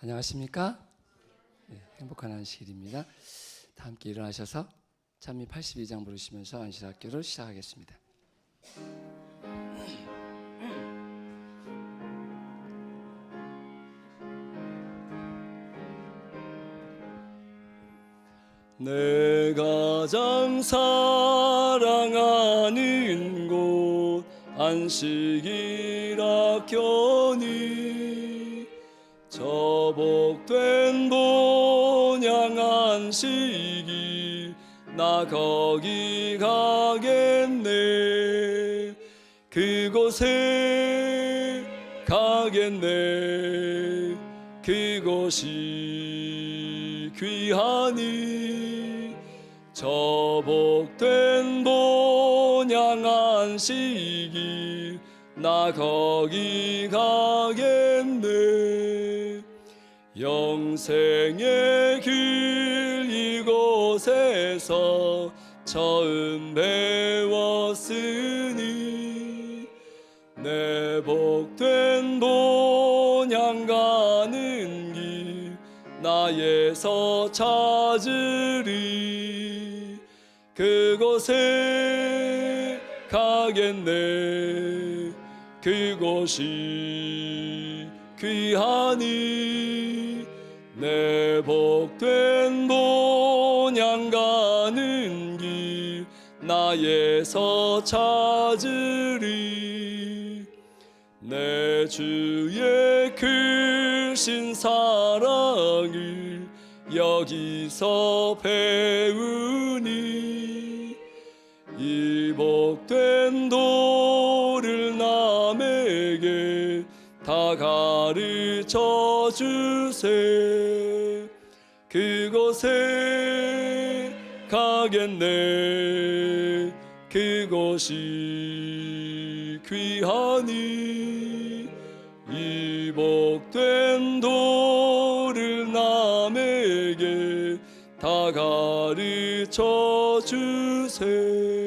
안녕하십니까? 네, 행복한 안식일입니다. 다 함께 일어나셔서 찬미 82장 부르시면서 안식학교를 시작하겠습니다. 내 가장 사랑하는 곳 안식일 학교니 저복된 본향 안식일 나 거기 가겠네. 그곳에 가겠네. 그곳이 귀하니 저복된 본향 안식일 나 거기 가겠네. 영생의 길 이곳에서 처음 배웠으니 내 복된 본향 가는 길 나에서 찾으리. 그곳에 가겠네. 그곳이 귀하니 내 복된 본향 가는 길 나에서 찾으리. 내 주의 크신 사랑을 여기서 배우니 이 복된 도를 남에게 다 가르쳐 주세. 그곳에 가겠네. 그곳이 귀하니 이 복된 도를 남에게 다 가르쳐 주세.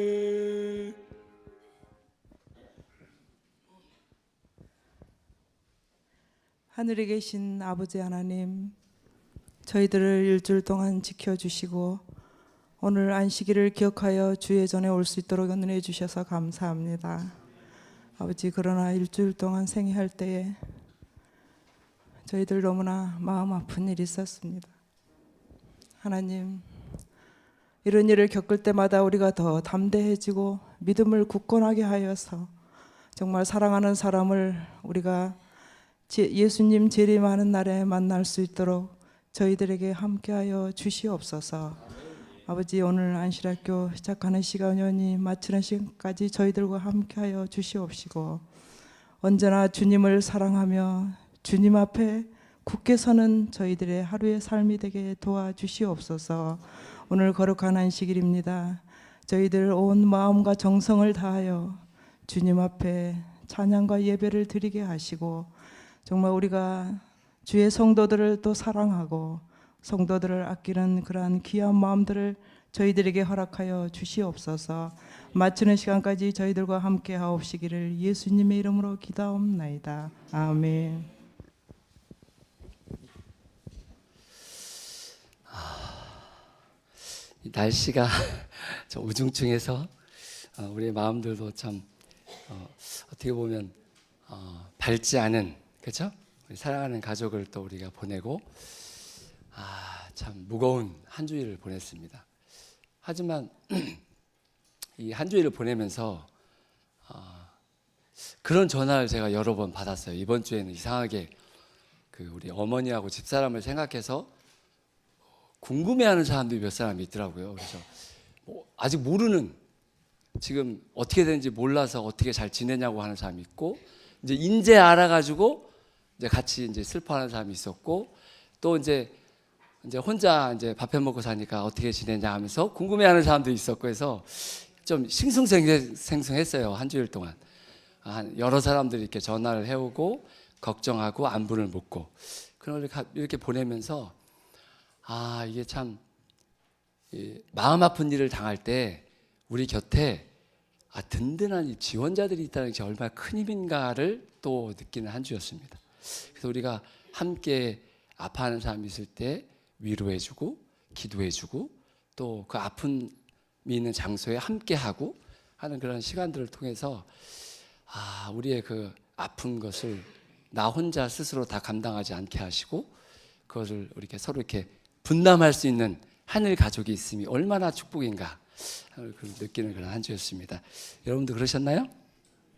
하늘에 계신 아버지 하나님, 저희들을 일주일 동안 지켜주시고 오늘 안식일을 기억하여 주의 전에 올 수 있도록 은혜 주셔서 감사합니다. 아버지, 그러나 일주일 동안 생애할 때에 저희들 너무나 마음 아픈 일이 있었습니다. 하나님, 이런 일을 겪을 때마다 우리가 더 담대해지고 믿음을 굳건하게 하여서 정말 사랑하는 사람을 우리가 예수님 재림하는 날에 만날 수 있도록 저희들에게 함께하여 주시옵소서. 아버지, 오늘 안식학교 시작하는 시간이 마치는 시간까지 저희들과 함께하여 주시옵시고 언제나 주님을 사랑하며 주님 앞에 굳게 서는 저희들의 하루의 삶이 되게 도와주시옵소서. 오늘 거룩한 안식일입니다. 저희들 온 마음과 정성을 다하여 주님 앞에 찬양과 예배를 드리게 하시고 정말 우리가 주의 성도들을 또 사랑하고 성도들을 아끼는 그러한 귀한 마음들을 저희들에게 허락하여 주시옵소서. 마치는 시간까지 저희들과 함께 하옵시기를 예수님의 이름으로 기도하옵나이다. 아멘. 날씨가 좀 우중충해서 우리의 마음들도 참 어떻게 보면 밝지 않은, 그렇죠? 우리 사랑하는 가족을 또 우리가 보내고 참 무거운 한 주일을 보냈습니다. 하지만 이 한 주일을 보내면서 그런 전화를 제가 여러 번 받았어요. 이번 주에는 이상하게 우리 어머니하고 집사람을 생각해서 궁금해하는 사람들이 몇 사람 있더라고요. 그래서 아직 모르는, 지금 어떻게 되는지 몰라서 어떻게 잘 지내냐고 하는 사람이 있고, 이제 알아가지고 이제 같이 이제 슬퍼하는 사람이 있었고, 또 이제 혼자 이제 밥 해 먹고 사니까 어떻게 지내냐 하면서 궁금해하는 사람도 있었고 해서 좀 싱숭생숭했어요. 한 주일 동안 여러 사람들이 이렇게 전화를 해오고 걱정하고 안부를 묻고 그런 걸 이렇게 보내면서 이게 참 마음 아픈 일을 당할 때 우리 곁에 든든한 지원자들이 있다는 게 얼마나 큰 힘인가를 또 느끼는 한 주였습니다. 그래서 우리가 함께 아파하는 사람이 있을 때 위로해주고 기도해주고 또 그 아픔이 있는 장소에 함께하고 하는 그런 시간들을 통해서 우리의 그 아픈 것을 나 혼자 스스로 다 감당하지 않게 하시고 그것을 이렇게 서로 이렇게 분담할 수 있는 하늘 가족이 있음이 얼마나 축복인가 느끼는 그런 한 주였습니다. 여러분도 그러셨나요?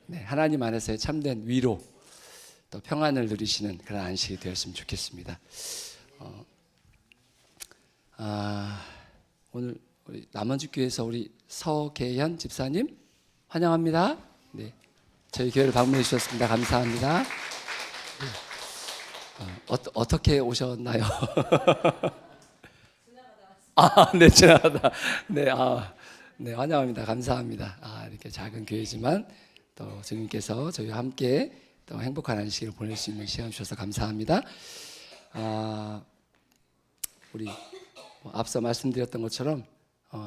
네, 하나님 안에서의 참된 위로 또 평안을 누리시는 그런 안식이 되었으면 좋겠습니다. 오늘 우리 남원주교회에서 우리 서계현 집사님 환영합니다. 네, 저희 교회를 방문해 주셨습니다. 감사합니다. 어떻게 오셨나요? 네, 지나가다. 네, 네, 환영합니다. 감사합니다. 이렇게 작은 교회지만 또 주님께서 저희와 함께 또 행복한 안식을 보낼 수 있는 시간 주셔서 감사합니다. 우리 앞서 말씀드렸던 것처럼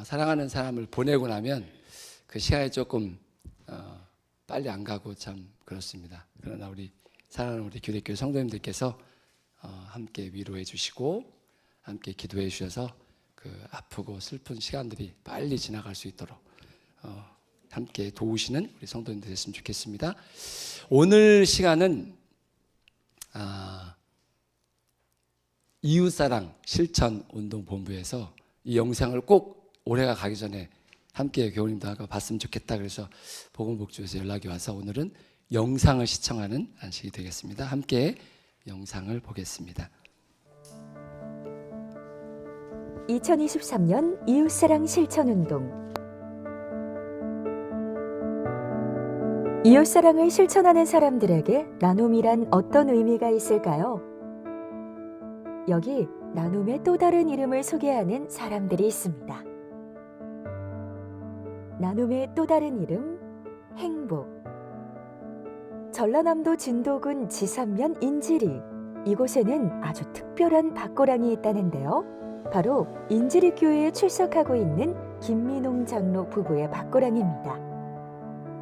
사랑하는 사람을 보내고 나면 그 시간이 조금 빨리 안 가고 참 그렇습니다. 그러나 우리 사랑하는 우리 교대교회 성도님들께서 함께 위로해 주시고 함께 기도해 주셔서 그 아프고 슬픈 시간들이 빨리 지나갈 수 있도록 함께 도우시는 우리 성도님들 됐으면 좋겠습니다. 오늘 시간은 이웃사랑 실천운동본부에서 이 영상을 꼭 올해가 가기 전에 함께 교우님도 하고 봤으면 좋겠다 그래서 보건복지부에서 연락이 와서 오늘은 영상을 시청하는 안식이 되겠습니다. 함께 영상을 보겠습니다. 2023년 이웃사랑 실천운동. 이웃사랑을 실천하는 사람들에게 나눔이란 어떤 의미가 있을까요? 여기 나눔의 또 다른 이름을 소개하는 사람들이 있습니다. 나눔의 또 다른 이름, 행복. 전라남도 진도군 지산면 인지리. 이곳에는 아주 특별한 밭고랑이 있다는데요. 바로 인지리 교회에 출석하고 있는 김민홍 장로 부부의 밭고랑입니다.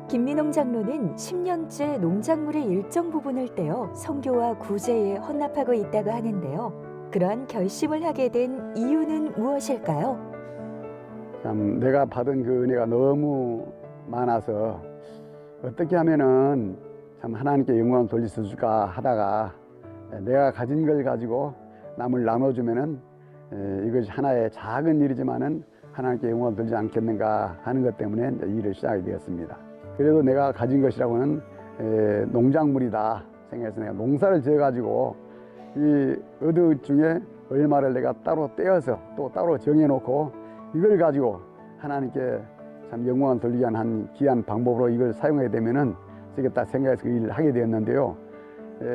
김민홍 장로는 10년째 농작물의 일정 부분을 떼어 선교와 구제에 헌납하고 있다고 하는데요. 그러한 결심을 하게 된 이유는 무엇일까요? 참 내가 받은 그 은혜가 너무 많아서 어떻게 하면은 참 하나님께 영광을 돌릴 수 있을까 하다가 내가 가진 걸 가지고 남을 나눠주면은 이것이 하나의 작은 일이지만은 하나님께 영광을 돌리지 않겠는가 하는 것 때문에 이 일을 시작하게 되었습니다. 그래도 내가 가진 것이라고는 농작물이다 생각해서 내가 농사를 지어가지고 이 어느 중에 얼마를 내가 따로 떼어서 또 따로 정해놓고 이걸 가지고 하나님께 참 영광을 돌리기 위한 한 귀한 방법으로 이걸 사용하게 되면은 쓰겠다 생각해서 그 일을 하게 되었는데요.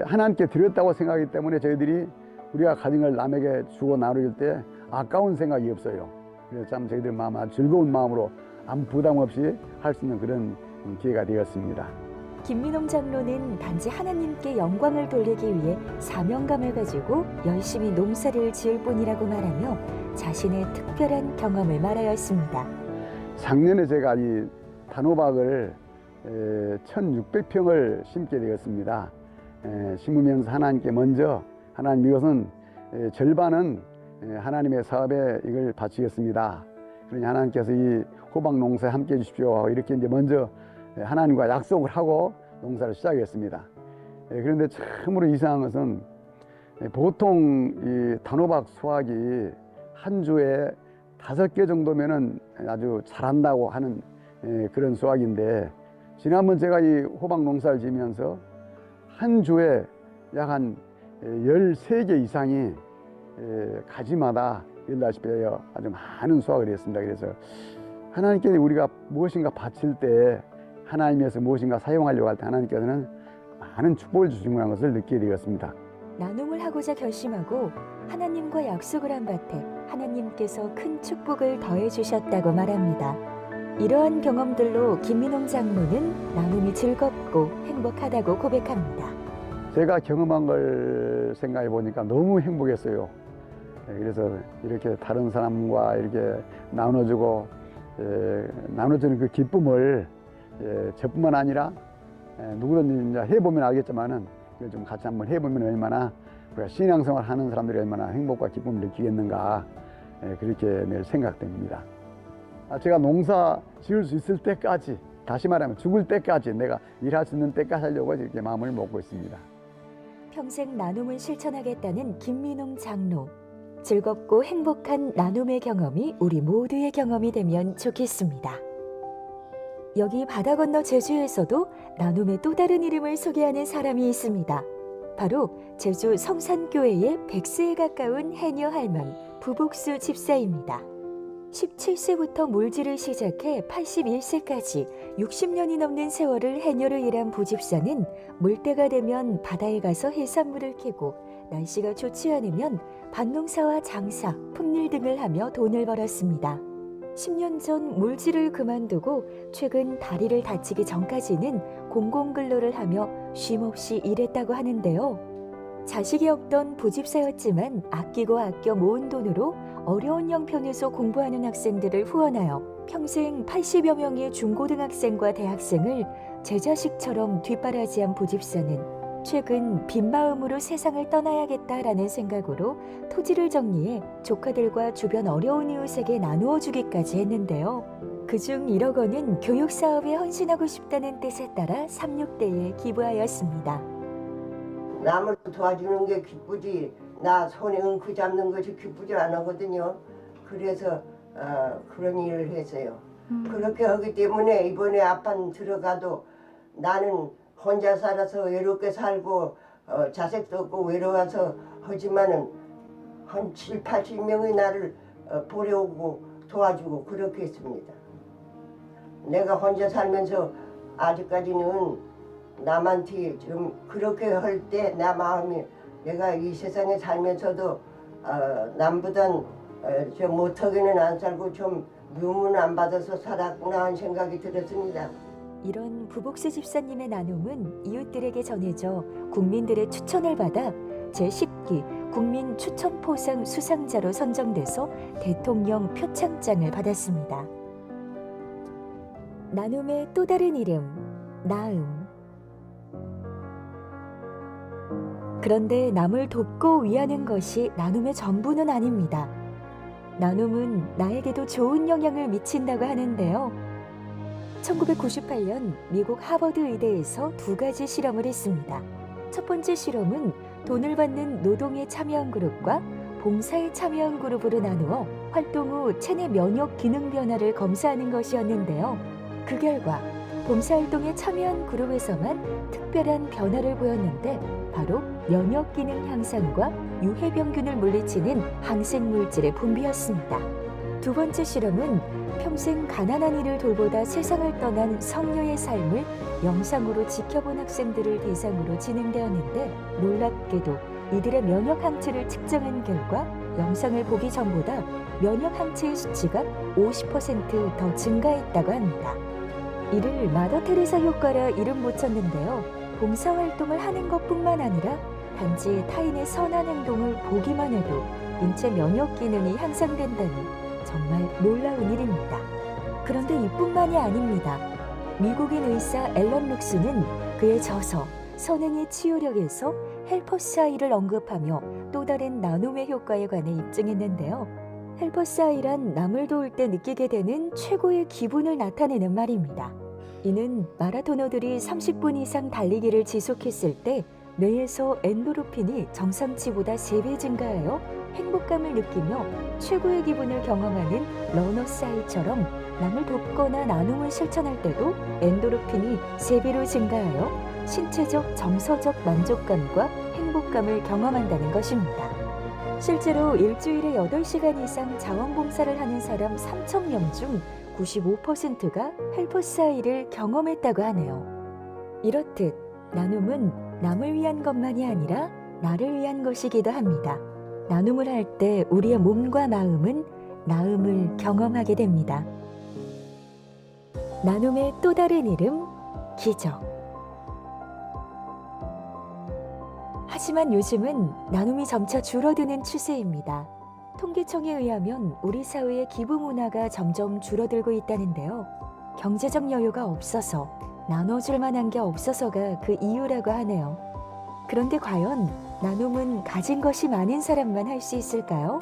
하나님께 드렸다고 생각하기 때문에 저희들이 우리가 가진 걸 남에게 주고 나눌 때 아까운 생각이 없어요. 그래서 참 저희들 마음 아주 즐거운 마음으로 아무 부담 없이 할 수 있는 그런 기회가 되었습니다. 김민홍 장로는 단지 하나님께 영광을 돌리기 위해 사명감을 가지고 열심히 농사를 지을 뿐이라고 말하며 자신의 특별한 경험을 말하였습니다. 작년에 제가 이 단호박을 1600평을 심게 되었습니다. 심으면서 하나님께 먼저 하나님 이것은 절반은 하나님의 사업에 이걸 바치겠습니다. 그러니 하나님께서 이 호박 농사에 함께 해주십시오 하고 이렇게 이제 먼저 하나님과 약속을 하고 농사를 시작했습니다. 그런데 참으로 이상한 것은 보통 이 단호박 수확이 한 주에 5개 정도면은 아주 잘한다고 하는 그런 수확인데 지난번 제가 이 호박 농사를 지면서 한 주에 약 한 13개 이상이 가지마다 일다시피 아주 많은 수확을 했습니다. 그래서 하나님께 우리가 무엇인가 바칠 때 하나님께서 무엇인가 사용하려고 할 때 하나님께서는 많은 축복을 주시는 것을 느끼게 되었습니다. 나눔을 하고자 결심하고 하나님과 약속을 한 밭에 하나님께서 큰 축복을 더해 주셨다고 말합니다. 이러한 경험들로 김민홍 장로는 나눔이 즐겁고 행복하다고 고백합니다. 제가 경험한 걸 생각해 보니까 너무 행복했어요. 그래서 이렇게 다른 사람과 이렇게 나눠주고 나눠주는 그 기쁨을 저뿐만 아니라 누구든지 이제 해보면 알겠지만은 좀 같이 한번 해보면 얼마나 우리가 신앙생활 하는 사람들이 얼마나 행복과 기쁨을 느끼겠는가, 그렇게 늘 생각됩니다. 제가 농사 지을 수 있을 때까지, 다시 말하면 죽을 때까지, 내가 일할 수 있는 때까지 하려고 이렇게 마음을 먹고 있습니다. 평생 나눔을 실천하겠다는 김민웅 장로. 즐겁고 행복한 나눔의 경험이 우리 모두의 경험이 되면 좋겠습니다. 여기 바다 건너 제주에서도 나눔의 또 다른 이름을 소개하는 사람이 있습니다. 바로 제주 성산교회의 100세에 가까운 해녀 할멈 부복수 집사입니다. 17세부터 물질을 시작해 81세까지 60년이 넘는 세월을 해녀로 일한 부집사는 물때가 되면 바다에 가서 해산물을 캐고 날씨가 좋지 않으면 밭농사와 장사, 품일 등을 하며 돈을 벌었습니다. 10년 전 물질을 그만두고 최근 다리를 다치기 전까지는 공공근로를 하며 쉼없이 일했다고 하는데요. 자식이 없던 부집사였지만 아끼고 아껴 모은 돈으로 어려운 형편에서 공부하는 학생들을 후원하여 평생 80여 명의 중고등학생과 대학생을 제 자식처럼 뒷바라지한 부집사는 최근 빈 마음으로 세상을 떠나야겠다라는 생각으로 토지를 정리해 조카들과 주변 어려운 이웃에게 나누어 주기까지 했는데요. 그중 1억 원은 교육사업에 헌신하고 싶다는 뜻에 따라 36대에 기부하였습니다. 남을 도와주는 게 기쁘지, 나 손에 엉크 잡는 것이 기쁘지 않거든요. 그래서 그런 일을 했어요. 그렇게 하기 때문에 이번에 아판 들어가도 나는 혼자 살아서 외롭게 살고 자식도 없고 외로워서 하지만은 한 7, 80명이 나를 보려오고 도와주고 그렇게 했습니다. 내가 혼자 살면서 아직까지는 남한테 좀 그렇게 할 때 내 마음이, 내가 이 세상에 살면서도 남보단 저 못하게는 안 살고 좀 유문 안 받아서 살았구나 하는 생각이 들었습니다. 이런 부복수 집사님의 나눔은 이웃들에게 전해져 국민들의 추천을 받아 제10기 국민 추천포상 수상자로 선정돼서 대통령 표창장을 받았습니다. 나눔의 또 다른 이름, 나음. 그런데 남을 돕고 위하는 것이 나눔의 전부는 아닙니다. 나눔은 나에게도 좋은 영향을 미친다고 하는데요. 1998년 미국 하버드 의대에서 2가지 실험을 했습니다. 첫 번째 실험은 돈을 받는 노동에 참여한 그룹과 봉사에 참여한 그룹으로 나누어 활동 후 체내 면역 기능 변화를 검사하는 것이었는데요. 그 결과 봉사활동에 참여한 그룹에서만 특별한 변화를 보였는데 바로 면역 기능 향상과 유해병균을 물리치는 항생물질의 분비였습니다. 두 번째 실험은 평생 가난한 이를 돌보다 세상을 떠난 성녀의 삶을 영상으로 지켜본 학생들을 대상으로 진행되었는데 놀랍게도 이들의 면역 항체를 측정한 결과 영상을 보기 전보다 면역 항체의 수치가 50% 더 증가했다고 합니다. 이를 마더 테레사 효과라 이름 붙였는데요. 봉사활동을 하는 것뿐만 아니라 단지 타인의 선한 행동을 보기만 해도 인체 면역 기능이 향상된다니 정말 놀라운 일입니다. 그런데 이뿐만이 아닙니다. 미국인 의사 앨런 룩스는 그의 저서 선행의 치유력에서 헬퍼스 아이를 언급하며 또 다른 나눔의 효과에 관해 입증했는데요. 헬퍼스 아이란 남을 도울 때 느끼게 되는 최고의 기분을 나타내는 말입니다. 이는 마라토너들이 30분 이상 달리기를 지속했을 때 뇌에서 엔도르핀이 정상치보다 3배 증가하여 행복감을 느끼며 최고의 기분을 경험하는 러너스 하이처럼 남을 돕거나 나눔을 실천할 때도 엔도르핀이 3배로 증가하여 신체적, 정서적 만족감과 행복감을 경험한다는 것입니다. 실제로 일주일에 8시간 이상 자원봉사를 하는 사람 3,000명 중 95%가 헬퍼스 아이를 경험했다고 하네요. 이렇듯 나눔은 남을 위한 것만이 아니라 나를 위한 것이기도 합니다. 나눔을 할 때 우리의 몸과 마음은 나음을 경험하게 됩니다. 나눔의 또 다른 이름, 기적. 하지만 요즘은 나눔이 점차 줄어드는 추세입니다. 통계청에 의하면 우리 사회의 기부 문화가 점점 줄어들고 있다는데요. 경제적 여유가 없어서, 나눠줄 만한 게 없어서가 그 이유라고 하네요. 그런데 과연 나눔은 가진 것이 많은 사람만 할 수 있을까요?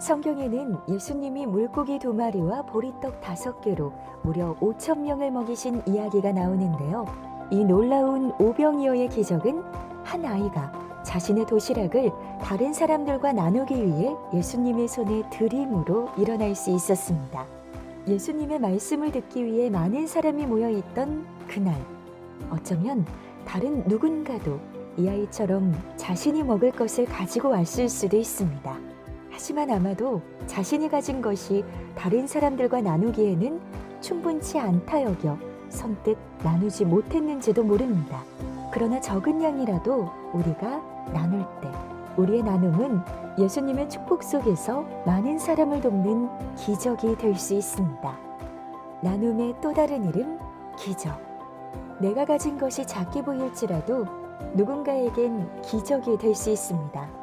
성경에는 예수님이 물고기 2마리와 보리떡 5개로 무려 5,000명을 먹이신 이야기가 나오는데요. 이 놀라운 오병이어의 기적은 한 아이가 자신의 도시락을 다른 사람들과 나누기 위해 예수님의 손에 들임으로 일어날 수 있었습니다. 예수님의 말씀을 듣기 위해 많은 사람이 모여있던 그날, 어쩌면 다른 누군가도 이 아이처럼 자신이 먹을 것을 가지고 왔을 수도 있습니다. 하지만 아마도 자신이 가진 것이 다른 사람들과 나누기에는 충분치 않다 여겨 선뜻 나누지 못했는지도 모릅니다. 그러나 적은 양이라도 우리가 나눌 때 우리의 나눔은 예수님의 축복 속에서 많은 사람을 돕는 기적이 될 수 있습니다. 나눔의 또 다른 이름, 기적. 내가 가진 것이 작게 보일지라도 누군가에겐 기적이 될 수 있습니다.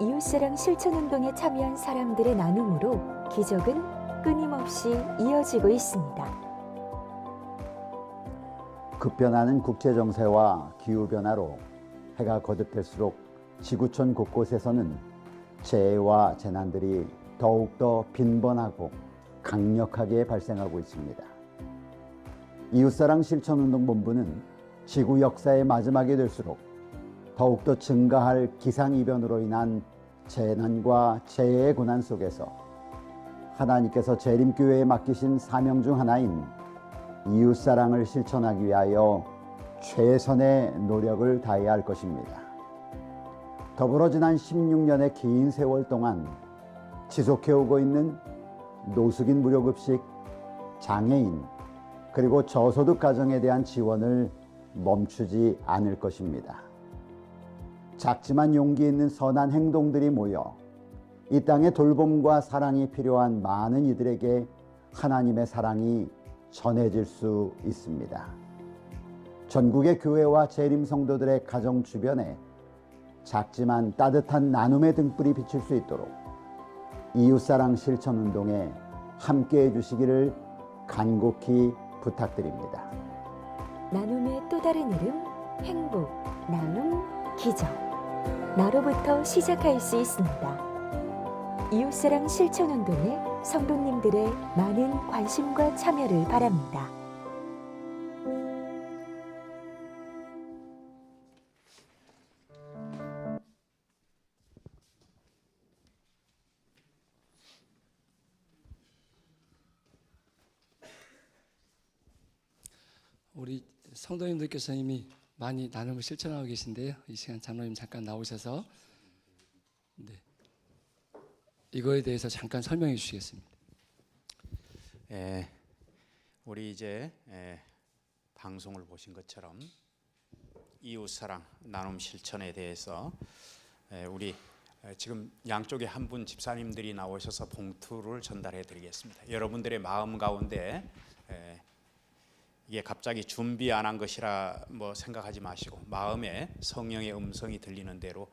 이웃사랑 실천운동에 참여한 사람들의 나눔으로 기적은 끊임없이 이어지고 있습니다. 급변하는 국제정세와 기후변화로 해가 거듭될수록 지구촌 곳곳에서는 재해와 재난들이 더욱더 빈번하고 강력하게 발생하고 있습니다. 이웃사랑 실천운동본부는 지구 역사의 마지막이 될수록 더욱더 증가할 기상이변으로 인한 재난과 재해의 고난 속에서 하나님께서 재림교회에 맡기신 사명 중 하나인 이웃사랑을 실천하기 위하여 최선의 노력을 다해야 할 것입니다. 더불어 지난 16년의 긴 세월 동안 지속해오고 있는 노숙인 무료급식, 장애인, 그리고 저소득 가정에 대한 지원을 멈추지 않을 것입니다. 작지만 용기 있는 선한 행동들이 모여 이 땅에 돌봄과 사랑이 필요한 많은 이들에게 하나님의 사랑이 전해질 수 있습니다. 전국의 교회와 재림 성도들의 가정 주변에 작지만 따뜻한 나눔의 등불이 비칠 수 있도록 이웃사랑 실천운동에 함께해 주시기를 간곡히 부탁드립니다. 나눔의 또 다른 이름, 행복, 나눔, 기적. 나로부터 시작할 수 있습니다. 이웃사랑 실천운동에 성도님들의 많은 관심과 참여를 바랍니다. 우리 성도님들께서 이미 많이 나눔을 실천하고 계신데요. 이 시간 장로님 잠깐 나오셔서 이거에 대해서 잠깐 설명해 주시겠습니다. 우리 이제 방송을 보신 것처럼 이웃사랑 나눔 실천에 대해서 우리 지금 양쪽에 한 분 집사님들이 나오셔서 봉투를 전달해 드리겠습니다. 여러분들의 마음 가운데 이게 갑자기 준비 안 한 것이라 뭐 생각하지 마시고 마음에 성령의 음성이 들리는 대로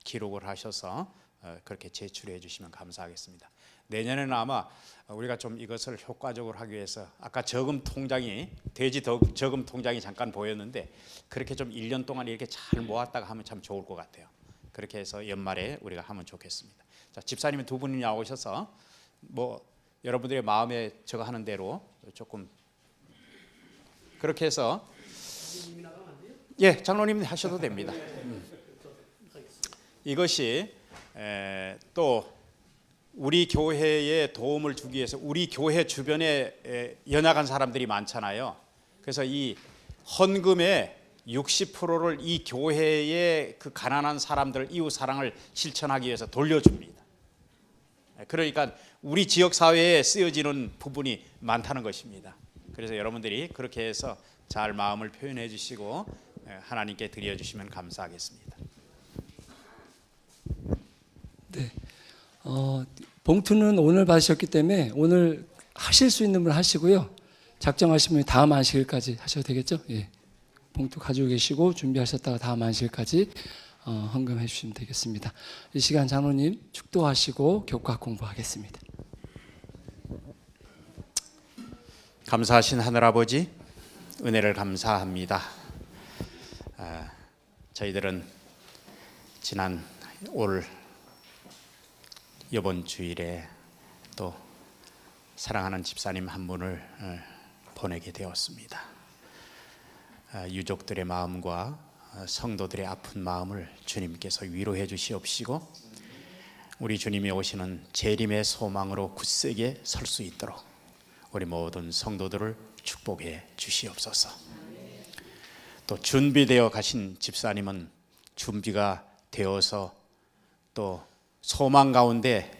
기록을 하셔서 그렇게 제출해 주시면 감사하겠습니다. 내년에는 아마 우리가 좀 이것을 효과적으로 하기 위해서 아까 저금 통장이 돼지 저금 통장이 잠깐 보였는데 그렇게 좀 1년 동안 이렇게 잘 모았다가 하면 참 좋을 것 같아요. 그렇게 해서 연말에 우리가 하면 좋겠습니다. 자, 집사님이 두 분이 나오셔서 뭐 여러분들의 마음에 저거 하는 대로 조금 그렇게 해서 장로님 하셔도 됩니다. 이것이 또 우리 교회에 도움을 주기 위해서 우리 교회 주변에 연약한 사람들이 많잖아요. 그래서 이 헌금의 60%를 이 교회의 그 가난한 사람들 이웃 사랑을 실천하기 위해서 돌려줍니다. 그러니까 우리 지역 사회에 쓰여지는 부분이 많다는 것입니다. 그래서 여러분들이 그렇게 해서 잘 마음을 표현해 주시고 하나님께 드려주시면 감사하겠습니다. 네, 봉투는 오늘 받으셨기 때문에 오늘 하실 수 있는 분 하시고요. 작정하시면 다음 안식일까지 하셔도 되겠죠? 예, 봉투 가지고 계시고 준비하셨다가 다음 안식일까지 헌금해 주시면 되겠습니다. 이 시간 장로님 축도하시고 교과 공부하겠습니다. 감사하신 하늘아버지 은혜를 감사합니다. 저희들은 지난 이번 주일에 또 사랑하는 집사님 한 분을 보내게 되었습니다. 유족들의 마음과 성도들의 아픈 마음을 주님께서 위로해 주시옵시고 우리 주님이 오시는 재림의 소망으로 굳세게 설 수 있도록 우리 모든 성도들을 축복해 주시옵소서. 또 준비되어 가신 집사님은 준비가 되어서 또 소망 가운데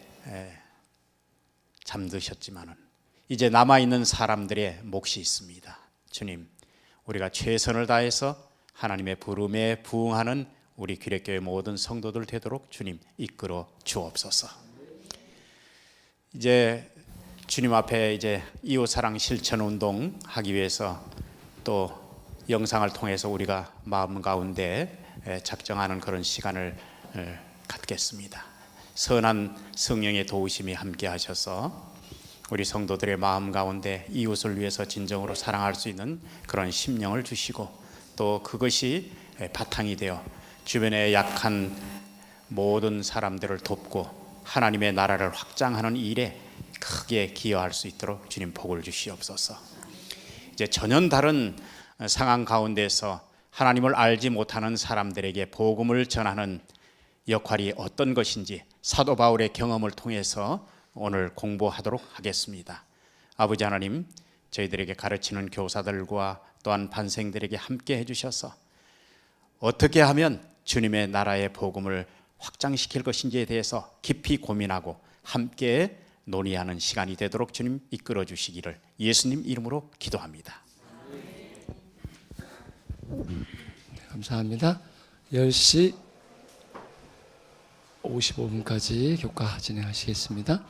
잠드셨지만은 이제 남아있는 사람들의 몫이 있습니다. 주님, 우리가 최선을 다해서 하나님의 부름에 부응하는 우리 귀례교회 모든 성도들 되도록 주님 이끌어 주옵소서. 이제 주님 앞에 이제 이웃사랑 실천 운동 하기 위해서 또 영상을 통해서 우리가 마음 가운데 작정하는 그런 시간을 갖겠습니다. 선한 성령의 도우심이 함께 하셔서 우리 성도들의 마음 가운데 이웃을 위해서 진정으로 사랑할 수 있는 그런 심령을 주시고 또 그것이 바탕이 되어 주변에 약한 모든 사람들을 돕고 하나님의 나라를 확장하는 일에 크게 기여할 수 있도록 주님 복을 주시옵소서. 이제 전혀 다른 상황 가운데서 하나님을 알지 못하는 사람들에게 복음을 전하는 역할이 어떤 것인지 사도 바울의 경험을 통해서 오늘 공부하도록 하겠습니다. 아버지 하나님, 저희들에게 가르치는 교사들과 또한 반생들에게 함께 해주셔서 어떻게 하면 주님의 나라의 복음을 확장시킬 것인지에 대해서 깊이 고민하고 함께 논의하는 시간이 되도록 주님 이끌어 주시기를 예수님 이름으로 기도합니다. 감사합니다. 10시 55분까지 교과 진행하시겠습니다.